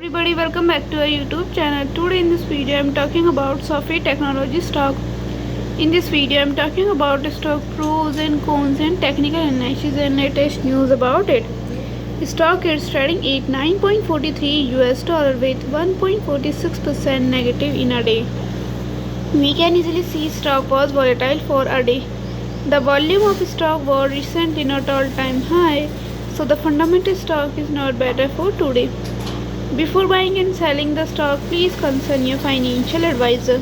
Everybody, welcome back to our YouTube channel. Today in this video I am talking about SOFI Technologies stock. In this video I am talking about the stock pros and cons and technical analysis and latest news about it. The stock is trading at $9.43 with 1.46% negative in a day. We can easily see stock was volatile for a day. The volume of stock was recently not all-time high, so the fundamental stock is not better for today. Before buying and selling the stock, please consult your financial advisor.